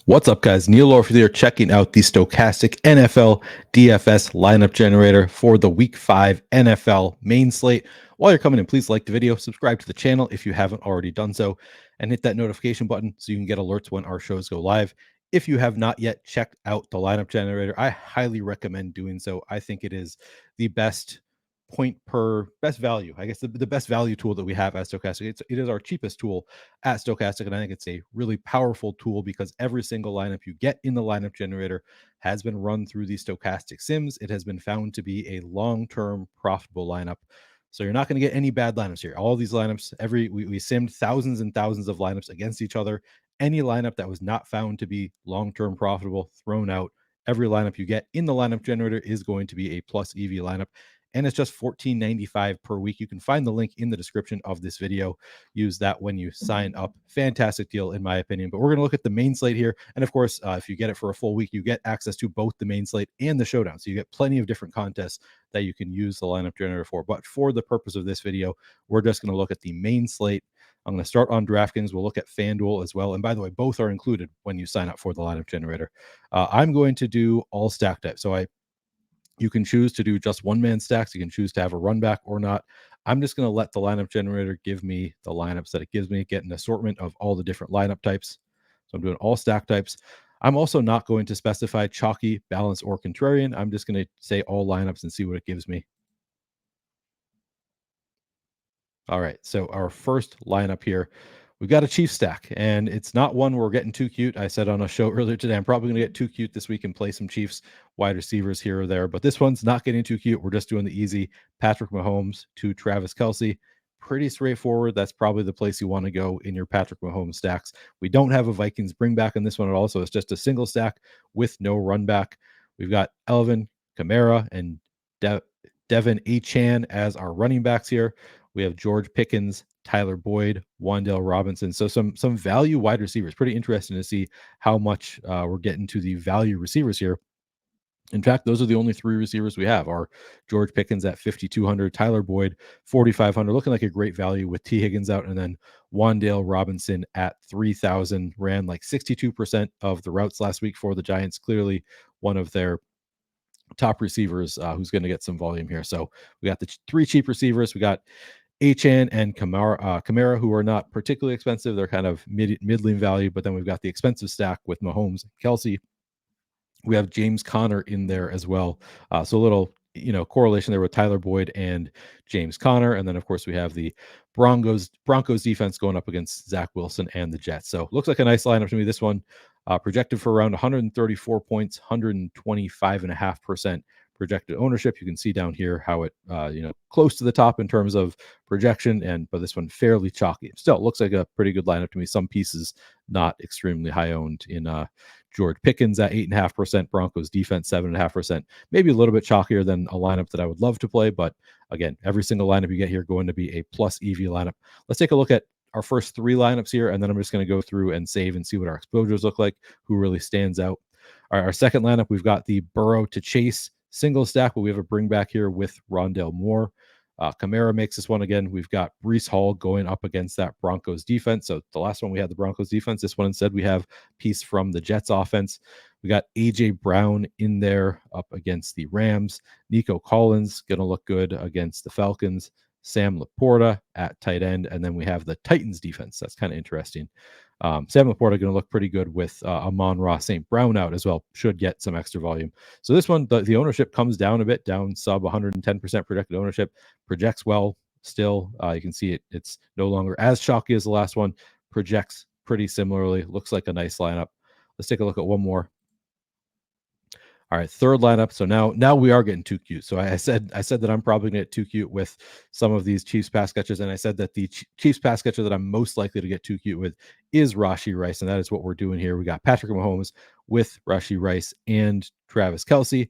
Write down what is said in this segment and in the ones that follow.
What's up, guys? Neil Orfield here, checking out the Stokastic NFL DFS lineup generator for the Week 5 NFL main slate. While you're coming in, please like the video, subscribe to the channel if you haven't already done so, and hit that notification button so you can get alerts when our shows go live. If you have not yet checked out the lineup generator, I highly recommend doing so. I think it is the best best value, I guess the best value tool that we have at Stokastic. It is our cheapest tool at Stokastic, and I think it's a really powerful tool because every single lineup you get in the lineup generator has been run through the Stokastic sims. It has been found to be a long-term profitable lineup. So you're not going to get any bad lineups here. All these lineups, we simmed thousands and thousands of lineups against each other. Any lineup that was not found to be long-term profitable, thrown out. Every lineup you get in the lineup generator is going to be a plus EV lineup, and it's just $14.95 per week. You can find the link in the description of this video. Use that when you sign up. Fantastic deal, in my opinion. But we're going to look at the main slate here. And of course, if you get it for a full week, you get access to both the main slate and the showdown. So you get plenty of different contests that you can use the lineup generator for. But for the purpose of this video, we're just going to look at the main slate. I'm going to start on DraftKings. We'll look at FanDuel as well. And by the way, both are included when you sign up for the lineup generator. I'm going to do all stack types. So you can choose to do just one-man stacks. You can choose to have a run back or not. I'm just going to let the lineup generator give me the lineups that it gives me, get an assortment of all the different lineup types. So I'm doing all stack types. I'm also not going to specify chalky, balanced, or contrarian. I'm just going to say all lineups and see what it gives me. All right, so our first lineup here, we've got a Chiefs stack, and it's not one where we're getting too cute. I said on a show earlier today, I'm probably going to get too cute this week and play some Chiefs wide receivers here or there, but this one's not getting too cute. We're just doing the easy Patrick Mahomes to Travis Kelce. Pretty straightforward. That's probably the place you want to go in your Patrick Mahomes stacks. We don't have a Vikings bring back in this one at all, so it's just a single stack with no run back. We've got Elvin Kamara and Devin Achane as our running backs here. We have George Pickens, Tyler Boyd, Wan'Dale Robinson. So some value wide receivers. Pretty interesting to see how much we're getting to the value receivers here. In fact, those are the only three receivers we have are George Pickens at 5,200, Tyler Boyd, 4,500, looking like a great value with T. Higgins out, and then Wan'Dale Robinson at 3,000, ran like 62% of the routes last week for the Giants. Clearly one of their top receivers who's going to get some volume here. So we got the three cheap receivers. We got Achane and Kamara, who are not particularly expensive. They're kind of middling value, but then we've got the expensive stack with Mahomes and Kelce. We have James Conner in there as well. So a little, correlation there with Tyler Boyd and James Conner. And then, of course, we have the Broncos defense going up against Zach Wilson and the Jets. So looks like a nice lineup to me. This one projected for around 134 points, 125.5% projected ownership. You can see down here how it, close to the top in terms of projection, but this one fairly chalky. Still, it looks like a pretty good lineup to me. Some pieces not extremely high owned in George Pickens at 8.5%, Broncos defense 7.5%, maybe a little bit chalkier than a lineup that I would love to play. But again, every single lineup you get here going to be a plus EV lineup. Let's take a look at our first three lineups here, and then I'm just going to go through and save and see what our exposures look like, who really stands out. All right, our second lineup, we've got the Burrow to Chase single stack, but we have a bring back here with Rondale Moore. Kamara makes this one again. We've got Breece Hall going up against that Broncos defense. So the last one we had the Broncos defense. This one instead we have piece from the Jets offense. We got AJ Brown in there up against the Rams. Nico Collins going to look good against the Falcons. Sam Laporta at tight end, and then we have the Titans defense. That's kind of interesting. Sam Laporta going to look pretty good with Amon-Ra St. Brown out as well. Should get some extra volume. So this one, the ownership comes down a bit, down sub 110% projected ownership. Projects well still. You can see it's no longer as chalky as the last one. Projects pretty similarly. Looks like a nice lineup. Let's take a look at one more. All right, third lineup. So now we are getting too cute. So I said that I'm probably going to get too cute with some of these Chiefs pass catchers, and I said that the Chiefs pass catcher that I'm most likely to get too cute with is Rashee Rice, and that is what we're doing here. We got Patrick Mahomes with Rashee Rice and Travis Kelce. We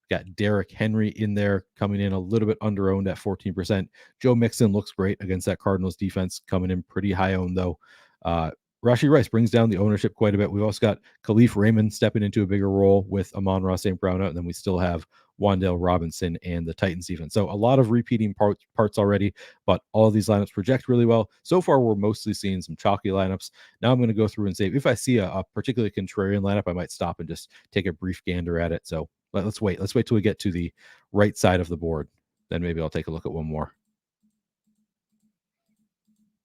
got Derrick Henry in there, coming in a little bit under owned at 14%. Joe Mixon looks great against that Cardinals defense, coming in pretty high owned though. Rashee Rice brings down the ownership quite a bit. We've also got Khalif Raymond stepping into a bigger role with Amon-Ra St. Brown out, and then we still have Wan'Dale Robinson, and the Titans defense. So a lot of repeating parts already, but all of these lineups project really well. So far, we're mostly seeing some chalky lineups. Now I'm going to go through and say, if I see a particularly contrarian lineup, I might stop and just take a brief gander at it. So let's wait. Let's wait till we get to the right side of the board. Then maybe I'll take a look at one more.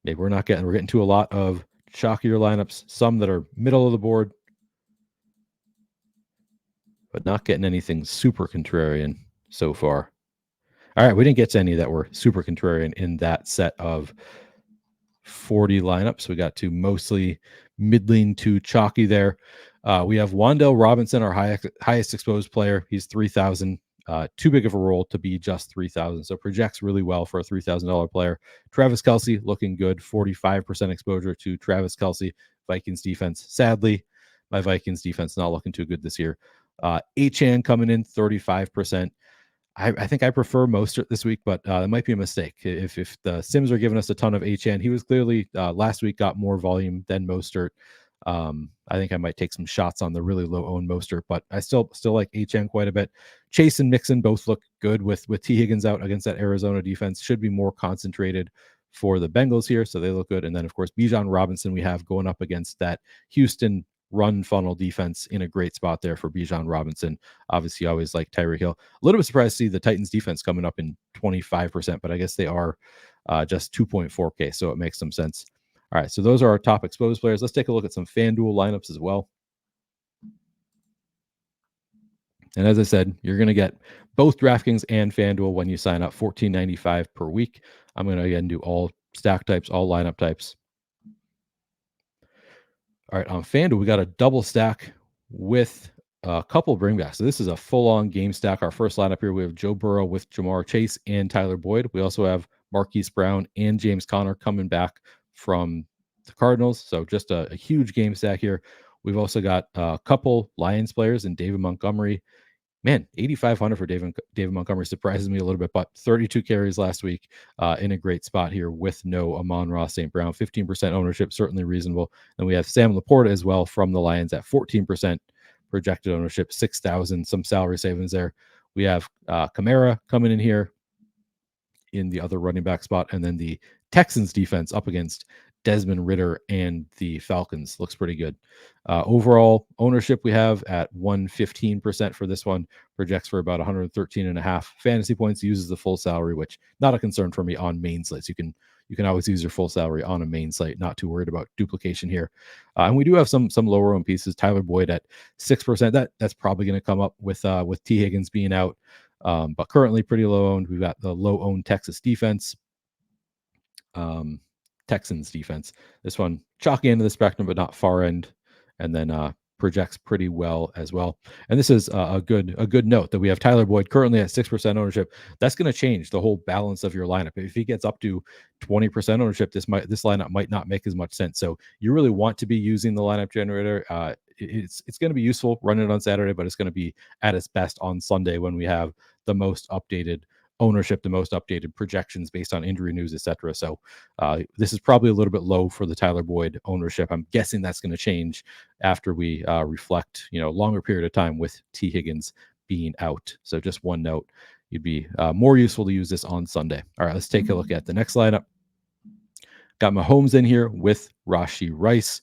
Maybe we're getting to a lot of chalkier lineups, some that are middle of the board, but not getting anything super contrarian so far. All right, we didn't get to any that were super contrarian in that set of 40 lineups. We got to mostly middling to chalky there. We have Wan'Dale Robinson, our highest exposed player. He's 3,000. Too big of a role to be just 3,000. So projects really well for a $3,000 player. Travis Kelce looking good, 45% exposure to Travis Kelce. Vikings defense. Sadly, my Vikings defense not looking too good this year. Achane coming in 35%. I think I prefer Mostert this week, but it might be a mistake. If the Sims are giving us a ton of Achane, he was clearly last week got more volume than Mostert. I think I might take some shots on the really low owned Mostert, but I still like Achane quite a bit. Chase and Mixon both look good with T. Higgins out against that Arizona defense. Should be more concentrated for the Bengals here, so they look good. And then of course Bijan Robinson we have going up against that Houston run funnel defense in a great spot there for Bijan Robinson. Obviously, always like Tyreek Hill. A little bit surprised to see the Titans defense coming up in 25%, but I guess they are just 2.4K, so it makes some sense. All right, so those are our top exposed players. Let's take a look at some FanDuel lineups as well. And as I said, you're going to get both DraftKings and FanDuel when you sign up, $14.95 per week. I'm going to again do all stack types, all lineup types. All right, on FanDuel, we got a double stack with a couple bringbacks. So this is a full-on game stack. Our first lineup here, we have Joe Burrow with Jamar Chase and Tyler Boyd. We also have Marquise Brown and James Conner coming back from the Cardinals. So just a huge game stack here. We've also got a couple Lions players in David Montgomery. Man, 8,500 for David Montgomery surprises me a little bit, but 32 carries last week in a great spot here with no Amon-Ra St. Brown. 15% ownership, certainly reasonable. And we have Sam Laporta as well from the Lions at 14% projected ownership, 6,000, some salary savings there. We have Kamara coming in here in the other running back spot, and then the Texans defense up against Desmond Ridder and the Falcons looks pretty good. Overall ownership we have at 115% for this one, projects for about 113.5 fantasy points, uses the full salary, which not a concern for me on main slates. You can always use your full salary on a main slate, not too worried about duplication here. And we do have some lower owned pieces. Tyler Boyd at 6%. That's probably going to come up with T. Higgins being out. But currently pretty low owned. We've got the low owned Texas defense. Texans defense. This one chalky end of the spectrum, but not far end, and then projects pretty well as well. And this is a good note that we have Tyler Boyd currently at 6% ownership. That's going to change the whole balance of your lineup. If he gets up to 20% ownership, this lineup might not make as much sense. So you really want to be using the lineup generator. It's going to be useful running it on Saturday, but it's going to be at its best on Sunday when we have the most updated ownership, the most updated projections based on injury news, etc. So this is probably a little bit low for the Tyler Boyd ownership. I'm guessing that's going to change after we reflect, longer period of time with T. Higgins being out. So just one note, you'd be more useful to use this on Sunday. All right, let's take a look at the next lineup. Got Mahomes in here with Rashee Rice.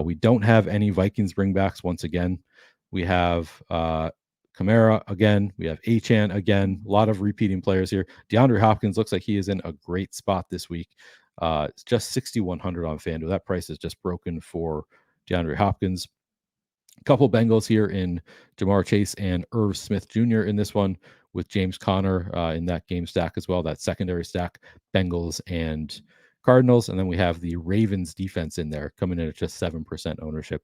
We don't have any Vikings bringbacks once again. We have Kamara again. We have Achane again. A lot of repeating players here. DeAndre Hopkins looks like he is in a great spot this week. It's just 6,100 on FanDuel. That price is just broken for DeAndre Hopkins. A couple Bengals here in Jamar Chase and Irv Smith Jr. in this one, with James Conner in that game stack as well, that secondary stack, Bengals and Cardinals. And then we have the Ravens defense in there coming in at just 7% ownership.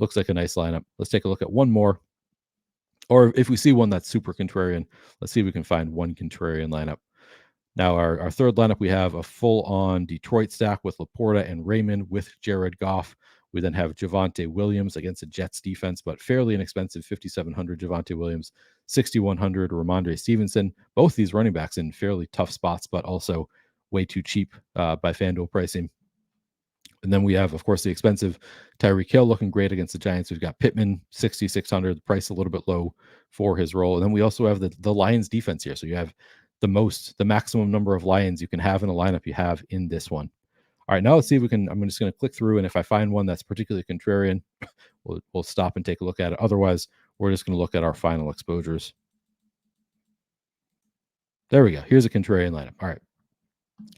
Looks like a nice lineup. Let's take a look at one more. Or if we see one that's super contrarian, let's see if we can find one contrarian lineup. Now, our third lineup, we have a full-on Detroit stack with Laporta and Raymond with Jared Goff. We then have Javonte Williams against the Jets defense, but fairly inexpensive, 5,700 Javonte Williams, 6,100 Ramondre Stevenson. Both these running backs in fairly tough spots, but also way too cheap by FanDuel pricing. And then we have, of course, the expensive Tyreek Hill looking great against the Giants. We've got Pittman, 6,600, the price a little bit low for his role. And then we also have the Lions defense here. So you have the maximum number of Lions you can have in a lineup you have in this one. All right, now let's see if we can. I'm just going to click through, and if I find one that's particularly contrarian, we'll stop and take a look at it. Otherwise, we're just going to look at our final exposures. There we go. Here's a contrarian lineup. All right.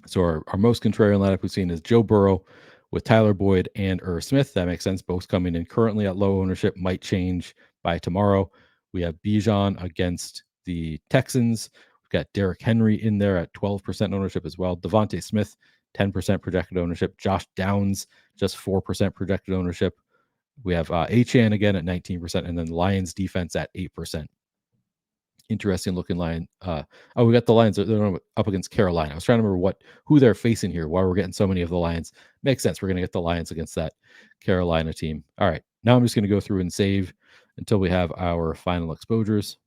So our most contrarian lineup we've seen is Joe Burrow with Tyler Boyd and Smith. That makes sense. Both coming in currently at low ownership, might change by tomorrow. We have Bijan against the Texans. We've got Derrick Henry in there at 12% ownership as well. Devontae Smith, 10% projected ownership. Josh Downs, just 4% projected ownership. We have Achane again at 19%, and then Lions defense at 8%. Interesting looking line. We got the Lions. They're up against Carolina. I was trying to remember who they're facing here. Why we're getting so many of the Lions. Makes sense. We're going to get the Lions against that Carolina team. All right. Now I'm just going to go through and save until we have our final exposures.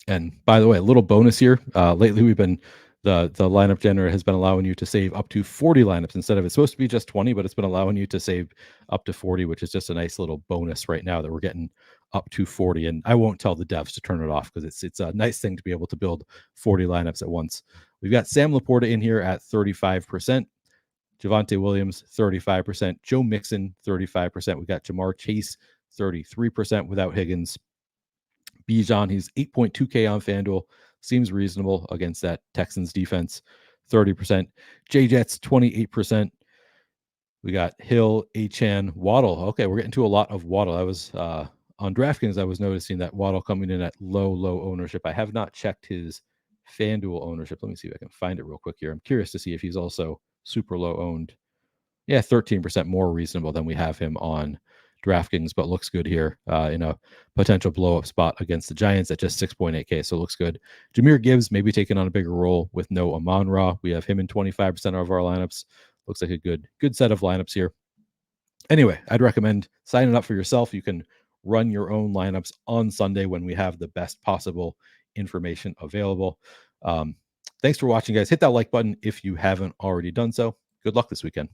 And by the way, a little bonus here. Lately, we've been the lineup generator has been allowing you to save up to 40 lineups instead of it's supposed to be just 20, but it's been allowing you to save up to 40, which is just a nice little bonus right now that we're getting up to 40. And I won't tell the devs to turn it off because it's a nice thing to be able to build 40 lineups at once. We've got Sam Laporta in here at 35%. Javonte Williams, 35%. Joe Mixon, 35%. We got Jamar Chase, 33% without Higgins. Bijan, he's 8.2K on FanDuel. Seems reasonable against that Texans defense. 30%. J-Jets, 28%. We got Hill, Achane, Waddle. Okay, we're getting to a lot of Waddle. I was on DraftKings, I was noticing that Waddle coming in at low ownership. I have not checked his FanDuel ownership. Let me see if I can find it real quick here. I'm curious to see if he's also super low owned. Yeah, 13% more reasonable than we have him on DraftKings, but looks good here in a potential blow up spot against the Giants at just 6.8K. So it looks good. Jahmyr Gibbs maybe taking on a bigger role with no Amon-Ra. We have him in 25% of our lineups. Looks like a good set of lineups here. Anyway, I'd recommend signing up for yourself. You can run your own lineups on Sunday when we have the best possible information available. Thanks for watching, guys. Hit that like button if you haven't already done so. Good luck this weekend.